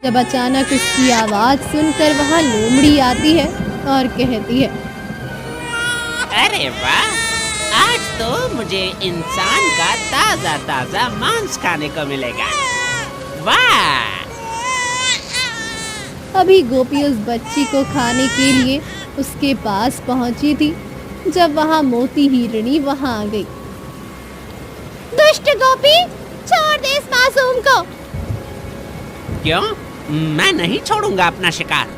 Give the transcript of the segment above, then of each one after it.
जब अचानक उसकी आवाज सुनकर वहां लोमड़ी आती है और कहती है, अरे वाह, आज तो मुझे इंसान का ताजा ताजा मांस खाने को मिलेगा। वाह! अभी गोपी उस बच्ची को खाने के लिए उसके पास पहुंची थी जब वहां मोती हिरणी वहां आ गई। दुष्ट गोपी, छोड़ दे इस मासूम को। क्यों? मैं नहीं छोड़ूंगा अपना शिकार।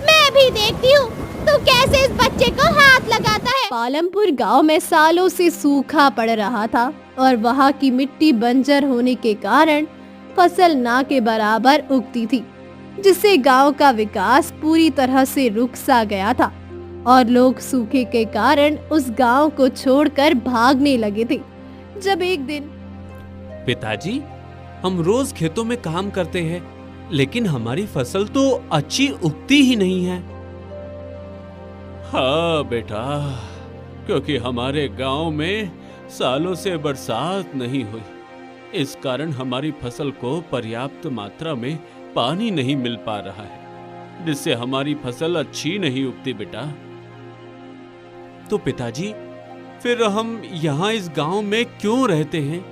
मैं भी देखती हूँ तू कैसे इस बच्चे को हाथ लगाता है। पालमपुर गांव में सालों से सूखा पड़ रहा था और वहाँ की मिट्टी बंजर होने के कारण फसल ना के बराबर उगती थी, जिससे गांव का विकास पूरी तरह से रुक सा गया था और लोग सूखे के कारण उस गांव को छोड़कर भागने लगे थे। जब एक दिन पिताजी, हम रोज खेतों में काम करते हैं, लेकिन हमारी फसल तो अच्छी उगती ही नहीं है। हाँ बेटा, क्योंकि हमारे गांव में सालों से बरसात नहीं हुई, इस कारण हमारी फसल को पर्याप्त मात्रा में पानी नहीं मिल पा रहा है, जिससे हमारी फसल अच्छी नहीं उगती बेटा। तो पिताजी, फिर हम यहाँ इस गांव में क्यों रहते हैं?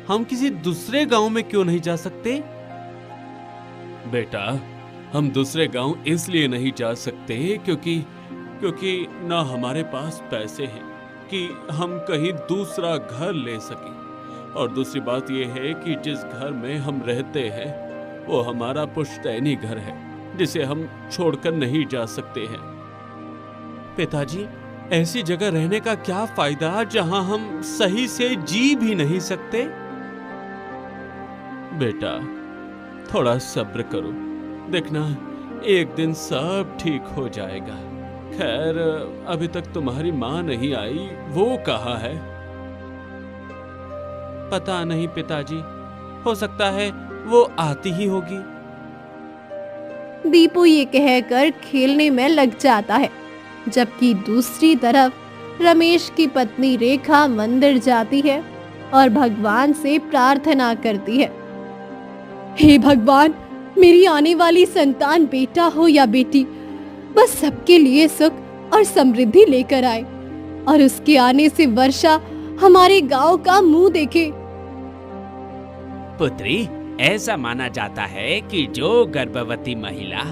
हम किसी दूसरे गांव में क्यों नहीं जा सकते? बेटा, हम दूसरे गांव इसलिए नहीं जा सकते क्योंकि ना हमारे पास पैसे हैं कि हम कहीं दूसरा घर ले सकें, और दूसरी बात यह है कि जिस घर में हम रहते हैं वो हमारा पुश्तैनी घर है, जिसे हम छोड़कर नहीं जा सकते हैं। पिताजी, ऐसी जगह रहने का क्या फायदा जहां हम सही से जी भी नहीं सकते? बेटा, थोड़ा सब्र करो, देखना एक दिन सब ठीक हो जाएगा। खैर, अभी तक तुम्हारी माँ नहीं आई, वो कहाँ है? पता नहीं पिताजी, हो सकता है वो आती ही होगी। दीपू ये कहकर खेलने में लग जाता है, जबकि दूसरी तरफ रमेश की पत्नी रेखा मंदिर जाती है और भगवान से प्रार्थना करती है, हे भगवान, मेरी आने वाली संतान बेटा हो या बेटी, बस सबके लिए सुख और समृद्धि लेकर आए और उसके आने से वर्षा हमारे गांव का मुंह देखे। पुत्री, ऐसा माना जाता है कि जो गर्भवती महिला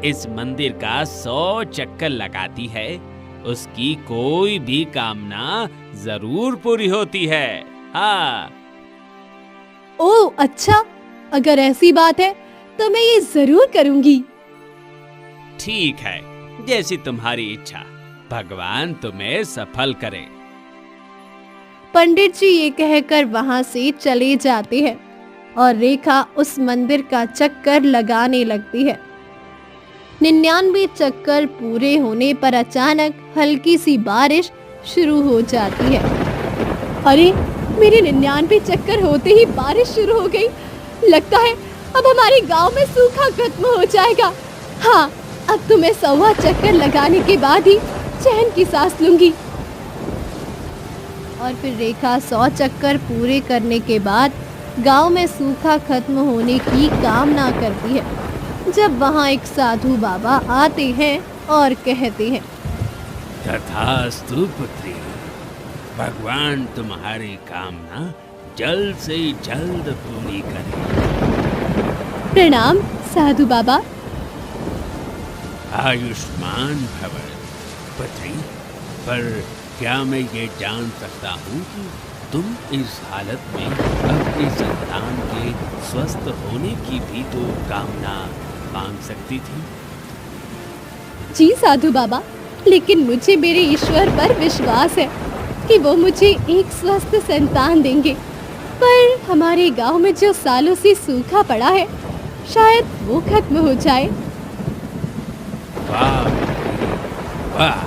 इस मंदिर का 100 चक्कर लगाती है, उसकी कोई भी कामना जरूर पूरी होती है। हाँ। ओह अच्छा, अगर ऐसी बात है तो मैं ये जरूर करूंगी। ठीक है, जैसी तुम्हारी इच्छा, भगवान तुम्हें सफल करे। पंडित जी ये कहकर वहां से चले जाते हैं और रेखा उस मंदिर का चक्कर लगाने लगती है। 99 चक्कर पूरे होने पर अचानक हल्की सी बारिश शुरू हो जाती है। अरे, मेरे 99 चक्कर होते ही बारिश शुरू हो गई। लगता है अब हमारे गांव में सूखा खत्म हो जाएगा। हाँ, अब तो मैं 100 चक्कर लगाने के बाद ही चैन की सांस लूंगी। और फिर रेखा 100 चक्कर पूरे करने के बाद गांव में सूखा खत्म होने की कामना करती है। जब वहां एक साधु बाबा आते हैं और कहते हैं, तथास्तु पुत्री, भगवान तुम्हारी कामना जल्द से जल्द पूरी करे। प्रणाम साधु बाबा। आयुष्मान भव पुत्री, पर क्या मैं ये जान सकता हूँ कि तुम इस हालत में अपनी संतान के स्वस्थ होने की भी तो कामना मांग सकती थी? जी साधु बाबा, लेकिन मुझे मेरे ईश्वर पर विश्वास है कि वो मुझे एक स्वस्थ संतान देंगे। पर हमारे गांव में जो सालों से सूखा पड़ा है, शायद वो खत्म हो जाए। वाह वाह,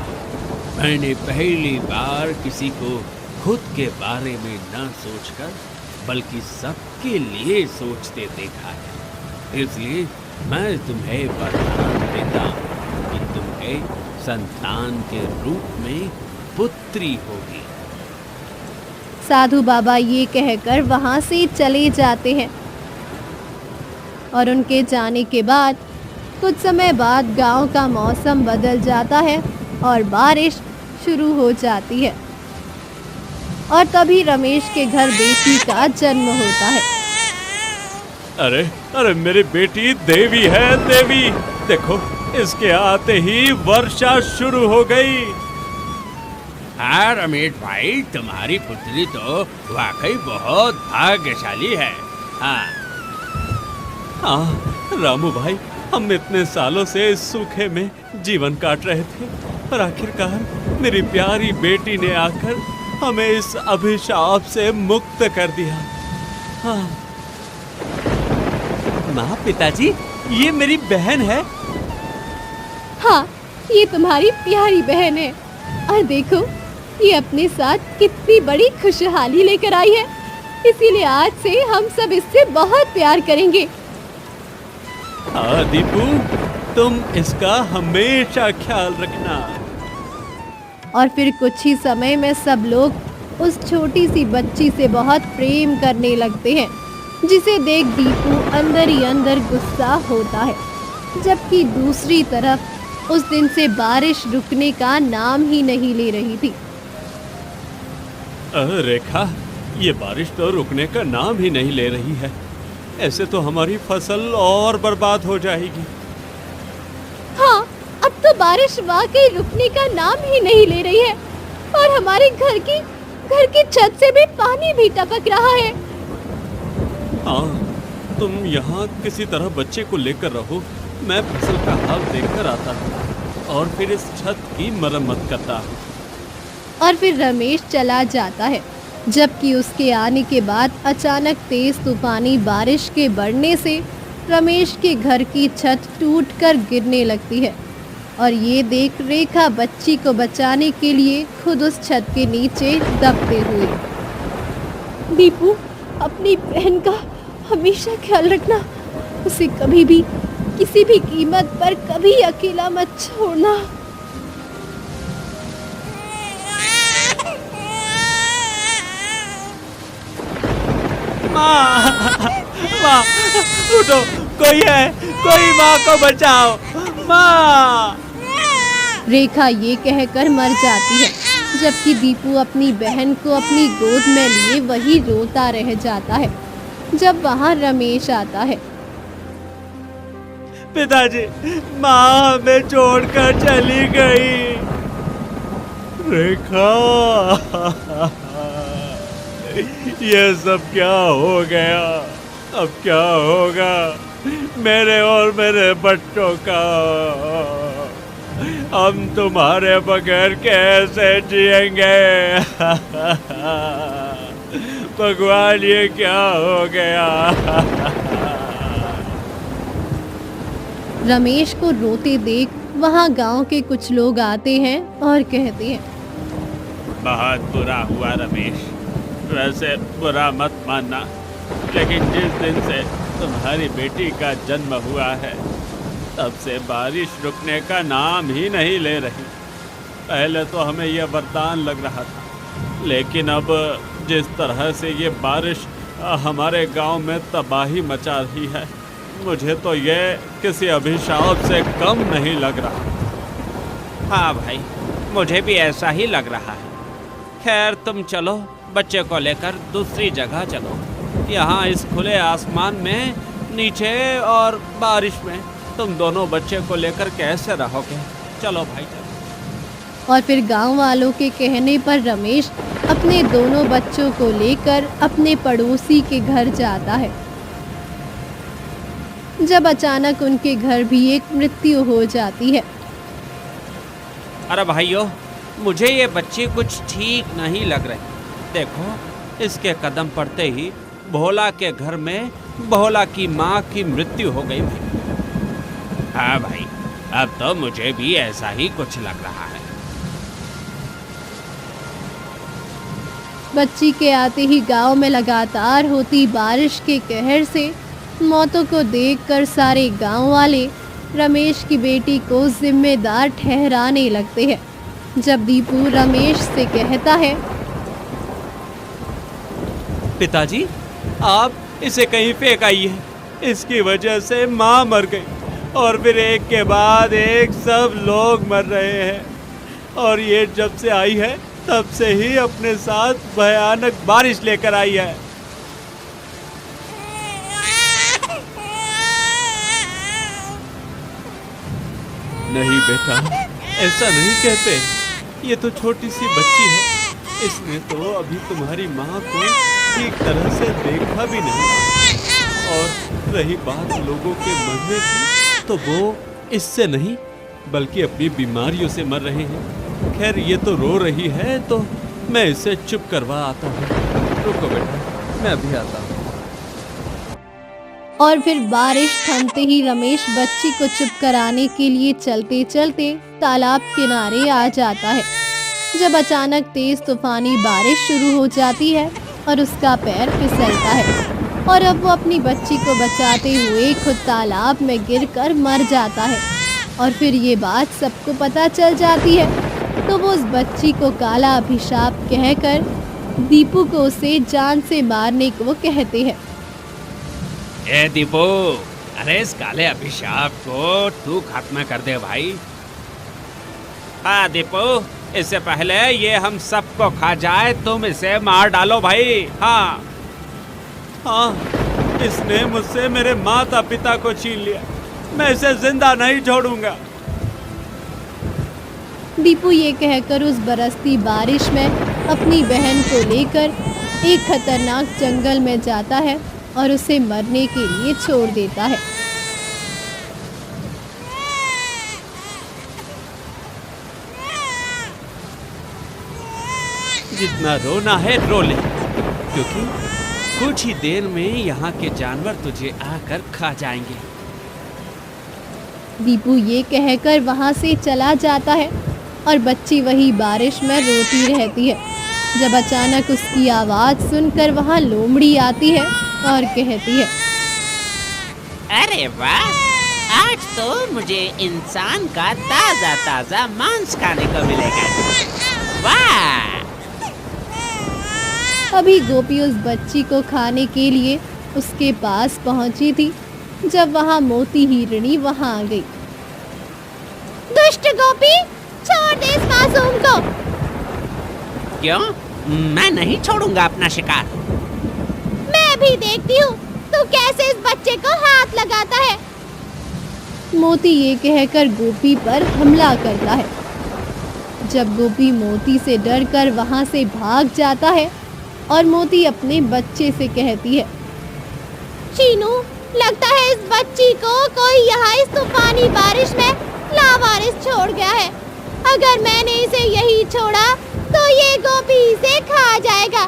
मैंने पहली बार किसी को खुद के बारे में न सोचकर बल्कि सबके लिए सोचते देखा है। इसलिए मैं तुम्हें वरदान देता हूँ कि तुम्हें संतान के रूप में पुत्री होगी। साधु बाबा ये कहकर वहां से चले जाते हैं और उनके जाने के बाद कुछ समय बाद गांव का मौसम बदल जाता है और बारिश शुरू हो जाती है। और तभी रमेश के घर बेटी का जन्म होता है। अरे अरे मेरी बेटी देवी है, देवी। देखो, इसके आते ही वर्षा शुरू हो गई। हाँ रमेश भाई, तुम्हारी पुत्री तो वाकई बहुत भाग्यशाली है। हाँ हाँ रामू भाई, हम इतने सालों से इस सूखे में जीवन काट रहे थे और आखिरकार मेरी प्यारी बेटी ने आकर हमें इस अभिशाप से मुक्त कर दिया। हाँ माँ, पिताजी, ये मेरी बहन है। हाँ, ये तुम्हारी प्यारी बहन है। और देखो, ये अपने साथ कितनी बड़ी खुशहाली लेकर आई है। इसीलिए आज से हम सब इससे बहुत प्यार करेंगे। हाँ दीपू, तुम इसका हमेशा ख्याल रखना। और फिर कुछ ही समय में सब लोग उस छोटी सी बच्ची से बहुत प्रेम करने लगते हैं, जिसे देख दीपू अंदर ही अंदर गुस्सा होता है। जबकि दूसरी तरफ उस दिन से बारिश रुकने का नाम ही नहीं ले रही थी। रेखा, ये बारिश तो रुकने का नाम ही नहीं ले रही है। ऐसे तो हमारी फसल और बर्बाद हो जाएगी। हाँ, अब तो बारिश वाकई रुकने का नाम ही नहीं ले रही है और हमारे घर की छत से भी पानी भी टपक रहा है। हाँ, तुम यहाँ किसी तरह बच्चे को लेकर रहो, मैं फसल का हाल देखकर आता हूँ और फिर इस छत की मरम्मत करता हूँ। और फिर रमेश चला जाता है। जबकि उसके आने के बाद अचानक तेज तूफानी बारिश के बढ़ने से रमेश के घर की छत टूटकर गिरने लगती है। और ये देख रेखा बच्ची को बचाने के लिए खुद उस छत के नीचे दबते हुए। दीपू, अपनी बहन का हमेशा ख्याल रखना। उसे कभी भी किसी भी कीमत पर कभी अकेला मत छोड़ना। माँ, माँ, उठो, कोई है, कोई माँ को बचाओ, माँ। रेखा ये कहकर मर जाती है, जबकि दीपू अपनी बहन को अपनी गोद में लिए वही रोता रह जाता है। जब वहाँ रमेश आता है। पिताजी, माँ हमें छोड़कर चली गई। रेखा, ये सब क्या हो गया? अब क्या होगा मेरे और मेरे बच्चों का? हम तुम्हारे बगैर कैसे जिएंगे? भगवान, ये क्या हो गया? रमेश को रोते देख वहाँ गांव के कुछ लोग आते हैं और कहते हैं, बहुत बुरा हुआ रमेश। वैसे बुरा मत मानना, लेकिन जिस दिन से तुम्हारी बेटी का जन्म हुआ है, तब से बारिश रुकने का नाम ही नहीं ले रही। पहले तो हमें यह वरदान लग रहा था, लेकिन अब जिस तरह से ये बारिश हमारे गांव में तबाही मचा रही है, मुझे तो ये किसी अभिशाप से कम नहीं लग रहा। हाँ भाई, मुझे भी ऐसा ही लग रहा है। खैर, तुम चलो, बच्चे को लेकर दूसरी जगह चलो। यहाँ इस खुले आसमान में नीचे और बारिश में तुम दोनों बच्चे को लेकर कैसे रहोगे? चलो भाई, चलो। और फिर गांव वालों के कहने पर रमेश अपने दोनों बच्चों को लेकर अपने पड़ोसी के घर जाता है। जब अचानक उनके घर भी एक मृत्यु हो जाती है। अरे भाइयों, मुझे ये बच्ची कुछ ठीक नहीं लग रही। देखो, इसके कदम पड़ते ही भोला के घर में भोला की माँ की मृत्यु हो गई भाई। हाँ भाई, अब तो मुझे भी ऐसा ही कुछ लग रहा है। बच्ची के आते ही गांव में लगातार होती बारिश के कहर से मौतों को देखकर सारे गांव वाले रमेश की बेटी को जिम्मेदार ठहराने लगते हैं। जब दीपू रमेश से कहता है, पिताजी, आप इसे कहीं फेंक आइए। इसकी वजह से माँ मर गई और फिर एक के बाद एक सब लोग मर रहे हैं। और ये जब से आई है तब से ही अपने साथ भयानक बारिश लेकर आई है। नहीं बेटा, ऐसा नहीं कहते। ये तो छोटी सी बच्ची है। इसने तो अभी तुम्हारी माँ को ठीक तरह से देखा भी नहीं। और रही बात लोगों के मरने की, तो वो इससे नहीं बल्कि अपनी बीमारियों से मर रहे हैं। खैर, ये तो रो रही है तो मैं इसे चुप करवा आता हूँ। रुको बेटा, मैं अभी आता हूँ। और फिर बारिश थमते ही रमेश बच्ची को चुप कराने के लिए चलते चलते तालाब किनारे आ जाता है। जब अचानक तेज तूफानी बारिश शुरू हो जाती है और उसका पैर फिसलता है और अब वो अपनी बच्ची को बचाते हुए खुद तालाब में गिरकर मर जाता है। और फिर ये बात सबको पता चल जाती है तो वो उस बच्ची को काला अभिशाप कहकर दीपू को उसे जान से मारने को कहते हैं। ए दीपू, अरे इस काले अभिशाप को तू खत्म कर दे भाई। हाँ दीपू, इससे पहले ये हम सबको खा जाए तुम इसे मार डालो भाई। हाँ हाँ, इसने मुझसे मेरे माता पिता को छीन लिया। मैं इसे जिंदा नहीं छोड़ूंगा। दीपू ये कहकर उस बरसती बारिश में अपनी बहन को लेकर एक खतरनाक जंगल में जाता है और उसे मरने के लिए छोड़ देता है। जितना रोना है रो ले, क्योंकि कुछ ही देर में यहाँ के जानवर तुझे आकर खा जाएंगे। दीपू ये कहकर वहाँ से चला जाता है और बच्ची वही बारिश में रोती रहती है। जब अचानक उसकी आवाज़ सुनकर वहाँ लोमड़ी आती है और कहती है, अरे वाह, आज तो मुझे इंसान का ताज़ा ताज़ा मांस खाने को मिलेगा। वाह! अभी गोपी उस बच्ची को खाने के लिए उसके पास पहुंची थी जब वहां मोती हिरणी वहां आ गई। दुष्ट गोपी, छोड़ दे इस मासूम को। क्यों? मैं नहीं छोड़ूंगा अपना शिकार। मैं भी देखती हूँ तू कैसे इस बच्चे को हाथ लगाता है। मोती ये कहकर गोपी पर हमला करता है। जब गोपी मोती से डरकर वहां से भाग जाता है और मोती अपने बच्चे से कहती है, शीनू, लगता है इस बच्ची को कोई यहाँ इस तूफानी बारिश में लावारिस छोड़ गया है। अगर मैंने इसे यही छोड़ा तो ये गोपी इसे खा जाएगा।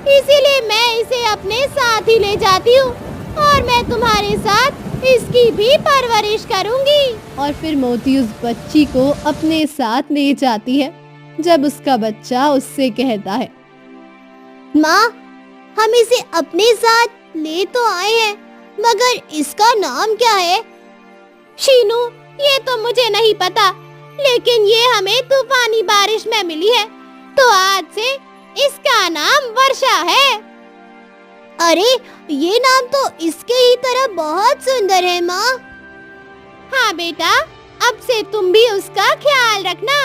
इसीलिए मैं इसे अपने साथ ही ले जाती हूँ और मैं तुम्हारे साथ इसकी भी परवरिश करूँगी। और फिर मोती उस बच्ची को अपने साथ ले जाती है। जब उसका बच्चा उससे कहता है, माँ, हम इसे अपने साथ ले तो आए हैं, मगर इसका नाम क्या है? शीनू, ये तो मुझे नहीं पता, लेकिन ये हमें तूफानी बारिश में मिली है, तो आज से इसका नाम वर्षा है। अरे, ये नाम तो इसके ही तरह बहुत सुंदर है माँ। हाँ बेटा, अब से तुम भी उसका ख्याल रखना।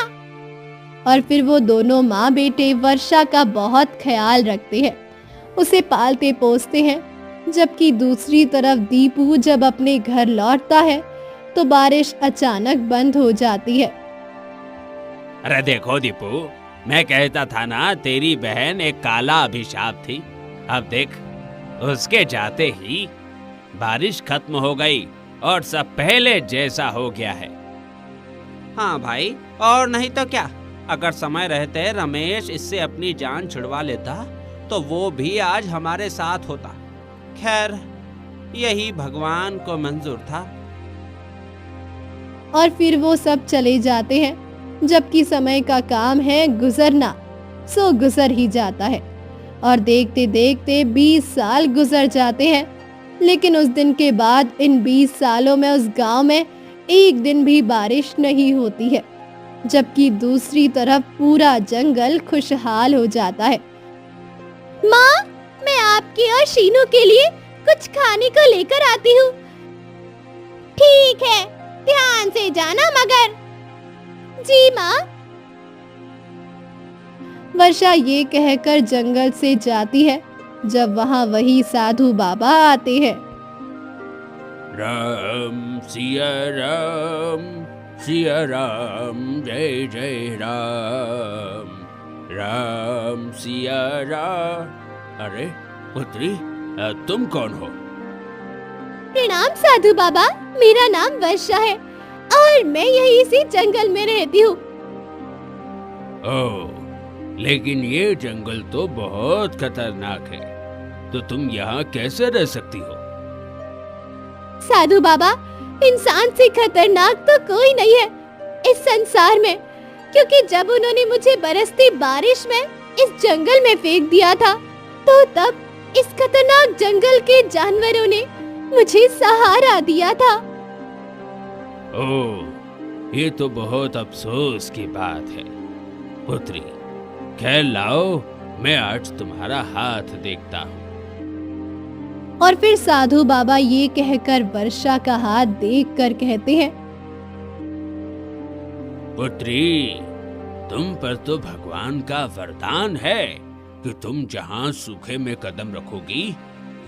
और फिर वो दोनों माँ बेटे वर्षा का बहुत ख्याल रखते हैं, उसे पालते पोसते हैं। जबकि दूसरी तरफ दीपू जब अपने घर लौटता है तो बारिश अचानक बंद हो जाती है। अरे देखो दीपू, मैं कहता था ना तेरी बहन एक काला अभिशाप थी। अब देख, उसके जाते ही बारिश खत्म हो गई और सब पहले जैसा हो गया है। हाँ भाई, और नहीं तो क्या, अगर समय रहते रमेश इससे अपनी जान छुड़वा लेता तो वो भी आज हमारे साथ होता। खैर, यही भगवान को मंजूर था। और फिर वो सब चले जाते हैं। जबकि समय का काम है गुजरना, सो गुजर ही जाता है। और देखते देखते 20 साल गुजर जाते हैं। लेकिन उस दिन के बाद इन 20 सालों में उस गांव में एक दिन भी बारिश नहीं होती है। जबकि दूसरी तरफ पूरा जंगल खुशहाल हो जाता है। माँ, मैं आपकी और शीनू के लिए कुछ खाने को लेकर आती हूँ। ठीक है, ध्यान से जाना मगर। जी माँ। वर्षा ये कहकर जंगल से जाती है जब वहाँ वही साधु बाबा आते हैं। राम सिया राम जय जय राम, राम सिया राम। अरे पुत्री, तुम कौन हो? प्रणाम साधु बाबा, मेरा नाम वर्षा है और मैं यहीं इसी जंगल में रहती हूँ। ओह, लेकिन ये जंगल तो बहुत खतरनाक है, तो तुम यहाँ कैसे रह सकती हो? साधु बाबा, इंसान से खतरनाक तो कोई नहीं है इस संसार में, क्योंकि जब उन्होंने मुझे बरसती बारिश में इस जंगल में फेंक दिया था, तो तब इस खतरनाक जंगल के जानवरों ने मुझे सहारा दिया था। ओह, ये तो बहुत अफसोस की बात है पुत्री। खैर लाओ, मैं आज तुम्हारा हाथ देखता हूँ। और फिर साधु बाबा ये कहकर वर्षा का हाथ देखकर कहते हैं, पुत्री, तुम पर तो भगवान का वरदान है कि तुम जहाँ सूखे में कदम रखोगी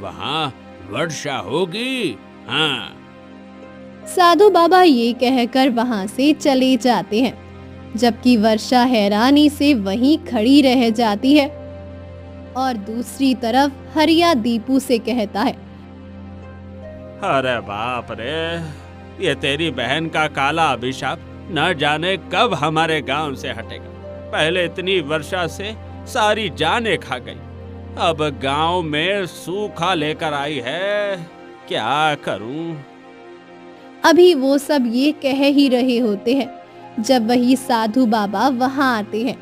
वहाँ वर्षा होगी। हाँ। साधु बाबा ये कहकर वहाँ से चले जाते हैं, जबकि वर्षा हैरानी से वहीं खड़ी रह जाती है। और दूसरी तरफ हरिया दीपू से कहता है, अरे बाप रे, ये तेरी बहन का काला अभिशाप न जाने कब हमारे गांव से हटेगा। पहले इतनी वर्षा से सारी जानें खा गई, अब गांव में सूखा लेकर आई है, क्या करूं? अभी वो सब ये कह ही रहे होते हैं जब वही साधु बाबा वहाँ आते हैं।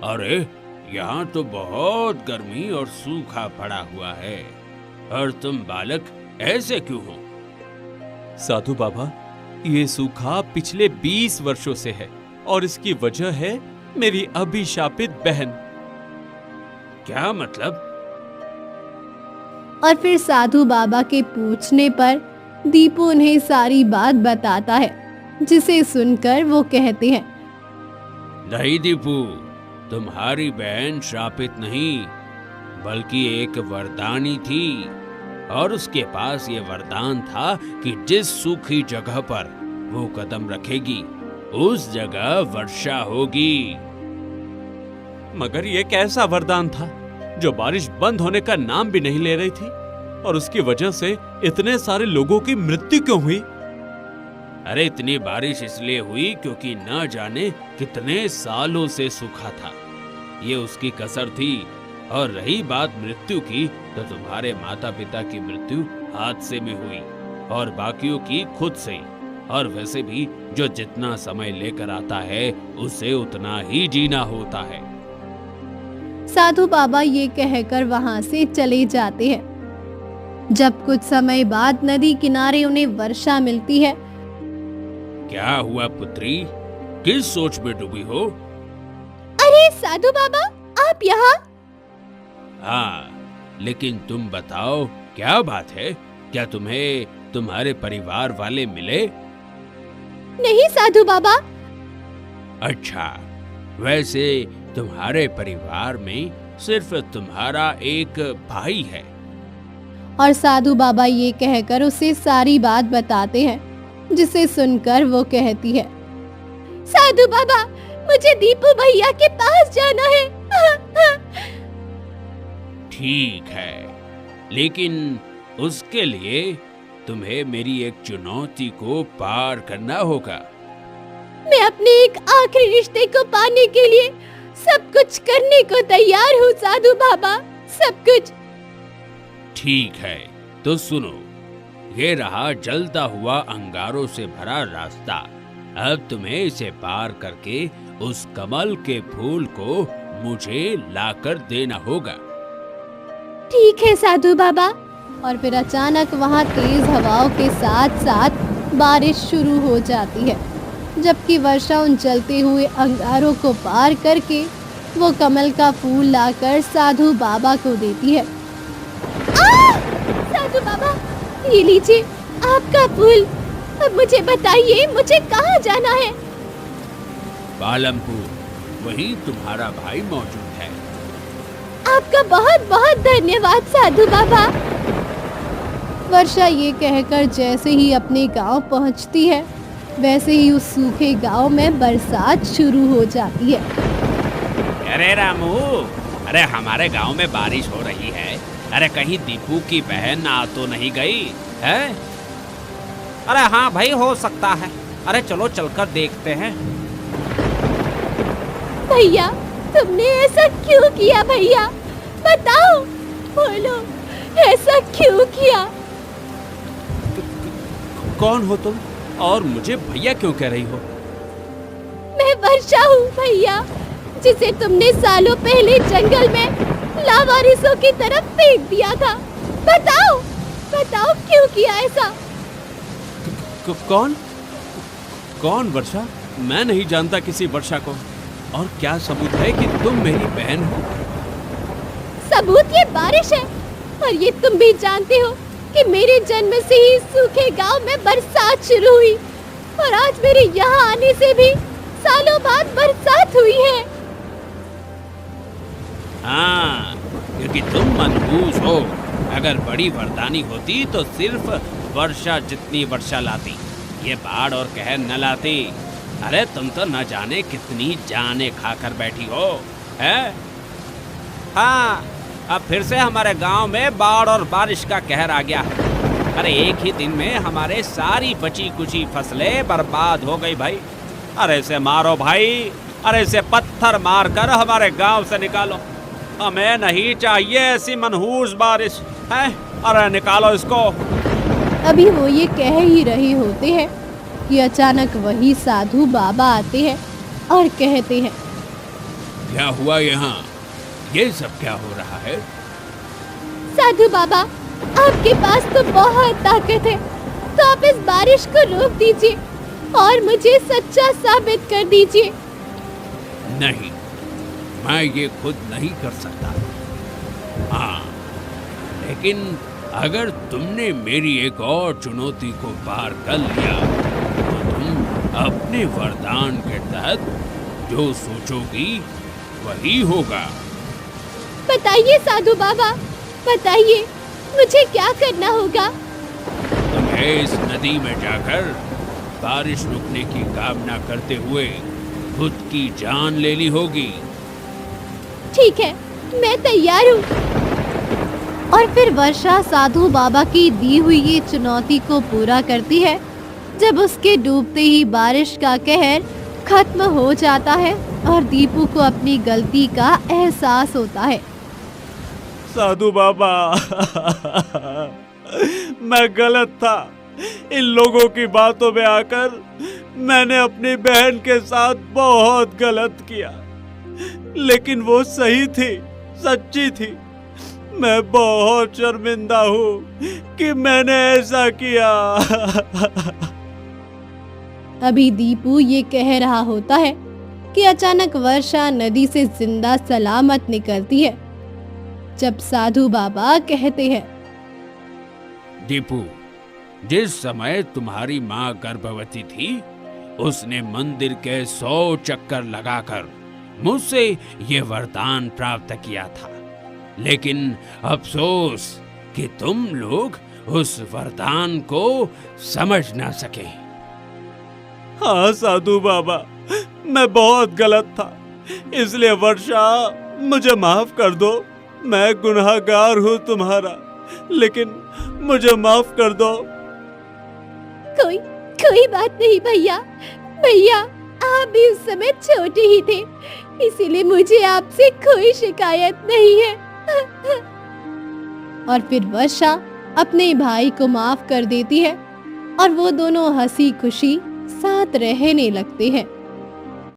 अरे, यहाँ तो बहुत गर्मी और सूखा पड़ा हुआ है, और तुम बालक ऐसे क्यों हो? साधु बाबा, ये सूखा पिछले 20 वर्षों से है और इसकी वजह है मेरी अभिशापित बहन। क्या मतलब? और फिर साधु बाबा के पूछने पर दीपू उन्हें सारी बात बताता है, जिसे सुनकर वो कहते हैं, नहीं दीपू, तुम्हारी बहन श्रापित नहीं बल्कि एक वरदानी थी, और उसके पास ये वरदान था कि जिस सूखी जगह पर वो कदम रखेगी उस जगह वर्षा होगी। मगर ये कैसा वरदान था जो बारिश बंद होने का नाम भी नहीं ले रही थी, और उसकी वजह से इतने सारे लोगों की मृत्यु क्यों हुई? अरे, इतनी बारिश इसलिए हुई क्योंकि न जाने कितने सालों से सूखा था, ये उसकी कसर थी। और रही बात मृत्यु की, तो तुम्हारे माता पिता की मृत्यु हादसे में हुई और बाकियों की खुद से। और वैसे भी जो जितना समय लेकर आता है उसे उतना ही जीना होता है। साधु बाबा ये कहकर वहाँ से चले जाते हैं। जब कुछ समय बाद नदी किनारे उन्हें वर्षा मिलती है। क्या हुआ पुत्री, किस सोच में डूबी हो? अरे साधु बाबा, आप यहाँ? हाँ, लेकिन तुम बताओ क्या बात है? क्या तुम्हें तुम्हारे परिवार वाले मिले? नहीं साधु बाबा। अच्छा, वैसे तुम्हारे परिवार में सिर्फ तुम्हारा एक भाई है। और साधु बाबा ये कहकर उसे सारी बात बताते हैं, जिसे सुनकर वो कहती है, साधु बाबा, मुझे दीपू भैया के पास जाना है। ठीक है, लेकिन उसके लिए तुम्हें मेरी एक चुनौती को पार करना होगा। मैं अपने एक आखिरी रिश्ते को पाने के लिए सब कुछ करने को तैयार हूँ साधु बाबा, सब कुछ। ठीक है, तो सुनो, ये रहा जलता हुआ अंगारों से भरा रास्ता। अब तुम्हें इसे पार करके उस कमल के फूल को मुझे लाकर देना होगा। ठीक है साधु बाबा। और फिर अचानक वहाँ तेज हवाओं के साथ साथ बारिश शुरू हो जाती है, जबकि वर्षा उन जलते हुए अंगारों को पार करके वो कमल का फूल लाकर साधु बाबा को देती है। साधु बाबा, ये लीजिए आपका फूल। अब मुझे बताइए, मुझे कहाँ जाना है? बालमपुर, वहीं तुम्हारा भाई मौजूद है। आपका बहुत बहुत धन्यवाद साधु बाबा। वर्षा ये कहकर जैसे ही अपने गांव पहुंचती है, वैसे ही उस सूखे गांव में बरसात शुरू हो जाती है। अरे रामू, अरे हमारे गांव में बारिश हो रही है। अरे कहीं दीपू की बहन आ तो नहीं गई है? अरे हाँ भाई, हो सकता है। अरे चलो चलकर देखते हैं। भैया, तुमने ऐसा क्यों किया? भैया बताओ, बोलो, ऐसा क्यों किया? कौन हो तुम और मुझे भैया क्यों कह रही हो? मैं वर्षा हूँ भैया, जिसे तुमने सालों पहले जंगल में लावारिसों की तरफ फेंक दिया था। बताओ बताओ, क्यों किया ऐसा? कौन कौन वर्षा? मैं नहीं जानता किसी वर्षा को। और क्या सबूत है कि तुम मेरी बहन हो? सबूत ये बारिश है, और ये तुम भी जानते हो कि मेरे जन्म से ही सूखे गांव में बरसात शुरू हुई, और आज मेरे यहाँ आने से भी सालों बाद बरसात हुई है। हाँ, क्योंकि तुम मनहूस हो। अगर बड़ी वरदानी होती तो सिर्फ वर्षा जितनी वर्षा लाती, ये बाढ़ और कहर न लाती। अरे तुम तो न जाने कितनी जाने खाकर बैठी हो, है? हाँ, अब फिर से हमारे गांव में बाढ़ और बारिश का कहर आ गया। अरे एक ही दिन में हमारे सारी बची कुची फसलें बर्बाद हो गई भाई। अरे इसे मारो भाई, अरे इसे पत्थर मारकर हमारे गांव से निकालो। हमें नहीं चाहिए ऐसी मनहूस बारिश, है? अरे निकालो इसको। अभी वो ये कह ही रहे होते हैं कि अचानक वही साधु बाबा आते हैं और कहते हैं, क्या हुआ यहाँ? ये सब क्या हो रहा है? साधु बाबा, आपके पास तो बहुत ताकत है, तो आप इस बारिश को रोक दीजिए और मुझे सच्चा साबित कर दीजिए। नहीं, मैं ये खुद नहीं कर सकता। हाँ, लेकिन अगर तुमने मेरी एक और चुनौती को पार कर लिया तो तुम अपने वरदान के तहत जो सोचोगी वही होगा। बताइए साधु बाबा, बताइए, मुझे क्या करना होगा? तुम्हें इस नदी में जाकर बारिश रुकने की कामना करते हुए खुद की जान लेनी होगी। ठीक है, मैं तैयार हूँ। और फिर वर्षा साधु बाबा की दी हुई ये चुनौती को पूरा करती है। जब उसके डूबते ही बारिश का कहर खत्म हो जाता है और दीपू को अपनी गलती का एहसास होता है। साधु बाबा, मैं गलत था। इन लोगों की बातों में आकर मैंने अपनी बहन के साथ बहुत गलत किया, लेकिन वो सही थी, सच्ची थी। मैं बहुत शर्मिंदा हूँ कि मैंने ऐसा किया। अभी दीपू ये कह रहा होता है कि अचानक वर्षा नदी से जिंदा सलामत निकलती है। जब साधु बाबा कहते हैं, दीपू, जिस समय तुम्हारी माँ गर्भवती थी, उसने मंदिर के 100 चक्कर लगाकर मुझसे ये वरदान प्राप्त किया था, लेकिन अफसोस कि तुम लोग उस वरदान को समझ ना सके। हाँ साधु बाबा, मैं बहुत गलत था, इसलिए वर्षा मुझे माफ कर दो। मैं गुनहगार हूँ तुम्हारा, लेकिन मुझे माफ कर दो। कोई बात नहीं भैया। भैया, आप भी उस समय छोटे ही थे, इसीलिए मुझे आपसे कोई शिकायत नहीं है। और फिर वर्षा अपने भाई को माफ कर देती है और वो दोनों हंसी खुशी साथ रहने लगते हैं।